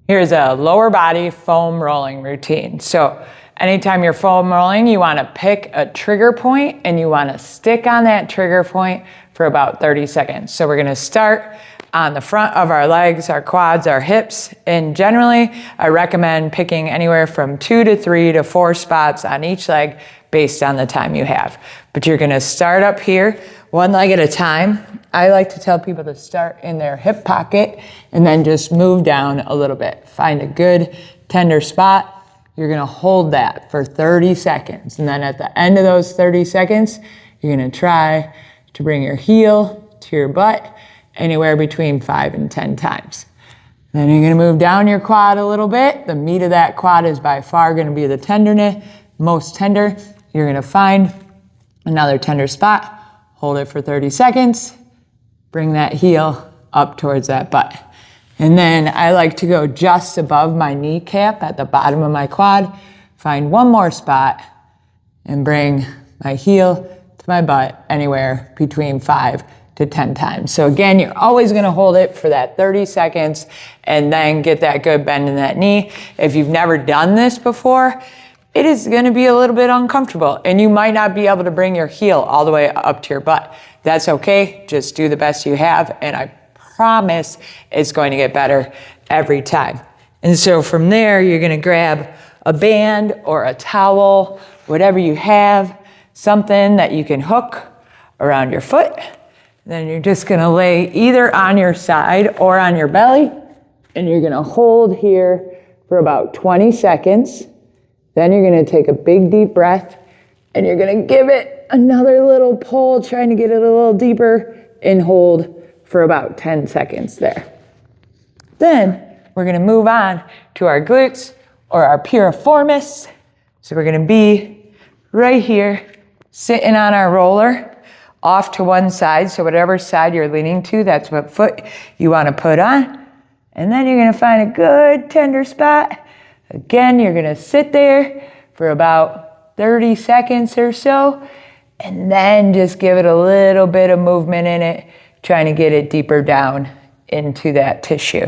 Here's a lower body foam rolling routine. So anytime you're foam rolling, you want to pick a trigger point and you want to stick on that trigger point for about 30 seconds. So we're going to start on the front of our legs, our quads, our hips. And generally, I recommend picking anywhere from 2 to 3 to 4 spots on each leg based on the time you have. But you're going to start up here, one leg at a time. I like to tell people to start in their hip pocket and then just move down a little bit. Find a good tender spot. You're gonna hold that for 30 seconds. And then at the end of those 30 seconds, you're gonna try to bring your heel to your butt anywhere between 5 and 10 times. Then you're gonna move down your quad a little bit. The meat of that quad is by far gonna be the tenderness, most tender. You're gonna find another tender spot, hold it for 30 seconds, bring that heel up towards that butt. And then I like to go just above my kneecap at the bottom of my quad, find one more spot, and bring my heel to my butt anywhere between 5 to 10 times. So again, you're always gonna hold it for that 30 seconds and then get that good bend in that knee. If you've never done this before, it is gonna be a little bit uncomfortable and you might not be able to bring your heel all the way up to your butt. That's okay, just do the best you have, and I promise it's going to get better every time. And so from there, you're gonna grab a band or a towel, whatever you have, something that you can hook around your foot. Then you're just gonna lay either on your side or on your belly, and you're gonna hold here for about 20 seconds. Then you're gonna take a big deep breath, and you're gonna give it another little pull, trying to get it a little deeper, and hold for about 10 seconds there. Then we're gonna move on to our glutes or our piriformis. So we're gonna be right here, sitting on our roller, off to one side. So whatever side you're leaning to, that's what foot you wanna put on. And then you're gonna find a good tender spot. Again, you're gonna sit there for about 30 seconds or so, and then just give it a little bit of movement in it, trying to get it deeper down into that tissue.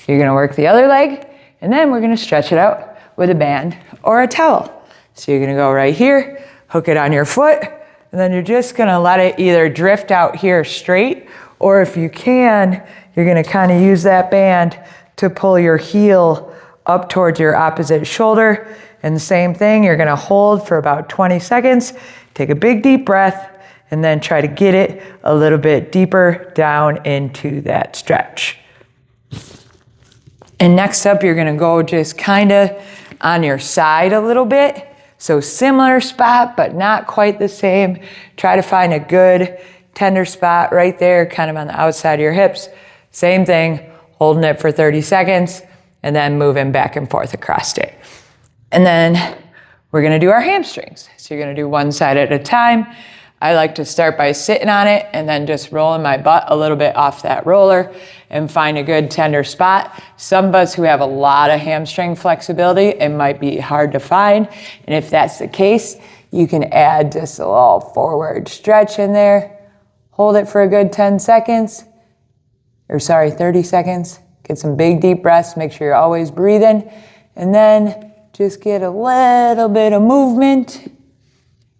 You're gonna work the other leg, and then we're gonna stretch it out with a band or a towel. So you're gonna go right here, hook it on your foot, and then you're just gonna let it either drift out here straight, or if you can, you're gonna kind of use that band to pull your heel up towards your opposite shoulder. And the same thing, you're gonna hold for about 20 seconds, take a big deep breath, and then try to get it a little bit deeper down into that stretch. And next up, you're gonna go just kinda on your side a little bit. So similar spot, but not quite the same. Try to find a good tender spot right there, kind of on the outside of your hips. Same thing, holding it for 30 seconds, and then moving back and forth across it. And then we're gonna do our hamstrings. So you're gonna do one side at a time. I like to start by sitting on it and then just rolling my butt a little bit off that roller and find a good tender spot. Some of us who have a lot of hamstring flexibility, it might be hard to find. And if that's the case, you can add just a little forward stretch in there. Hold it for a good 30 seconds. Get some big deep breaths, make sure you're always breathing. And then just get a little bit of movement.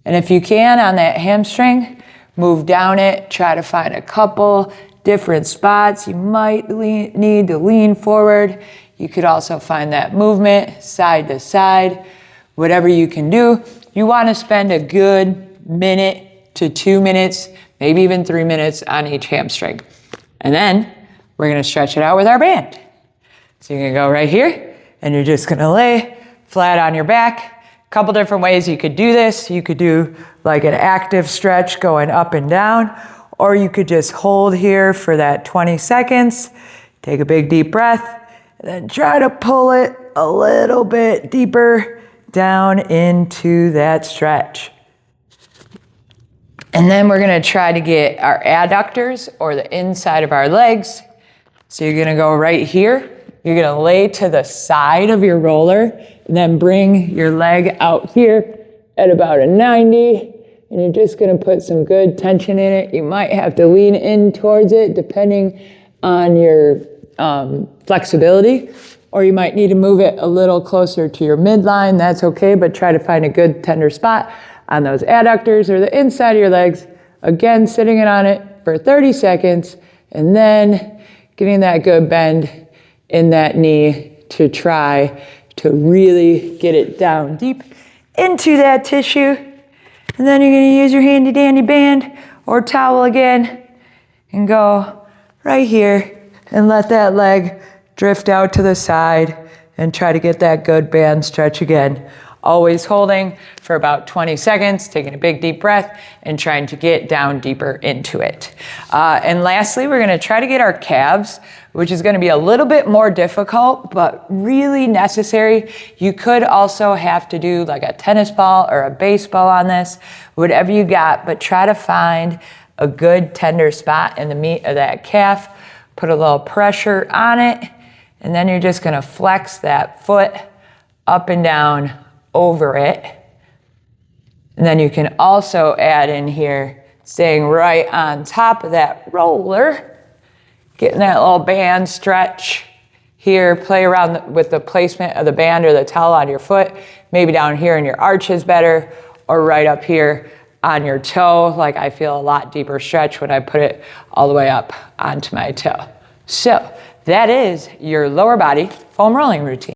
And if you can, on that hamstring, move down it, try to find a couple different spots. You might need to lean forward. You could also find that movement side to side, whatever you can do. You want to spend a good minute to 2 minutes, maybe even 3 minutes on each hamstring. And then we're going to stretch it out with our band. So you're going to go right here, and you're just going to lay flat on your back. Couple different ways you could do this. You could do like an active stretch going up and down, or you could just hold here for that 20 seconds, take a big deep breath, and then try to pull it a little bit deeper down into that stretch. And then we're gonna try to get our adductors or the inside of our legs. So you're gonna go right here. You're gonna lay to the side of your roller and then bring your leg out here at about a 90. And you're just gonna put some good tension in it. You might have to lean in towards it depending on your flexibility. or you might need to move it a little closer to your midline. That's okay, but try to find a good tender spot on those adductors or the inside of your legs. Again, sitting it on it for 30 seconds, and then getting that good bend in that knee to try to really get it down deep into that tissue. And then you're gonna use your handy dandy band or towel again and go right here and let that leg drift out to the side and try to get that good band stretch again. Always holding for about 20 seconds, taking a big deep breath and trying to get down deeper into it. And lastly, we're gonna try to get our calves, which is gonna be a little bit more difficult, but really necessary. You could also have to do like a tennis ball or a baseball on this, whatever you got, but try to find a good tender spot in the meat of that calf, put a little pressure on it, and then you're just gonna flex that foot up and down over it. And then you can also add in here, staying right on top of that roller, getting that little band stretch here, play around with the placement of the band or the towel on your foot, maybe down here in your arch is better, or right up here on your toe. Like I feel a lot deeper stretch when I put it all the way up onto my toe. So that is your lower body foam rolling routine.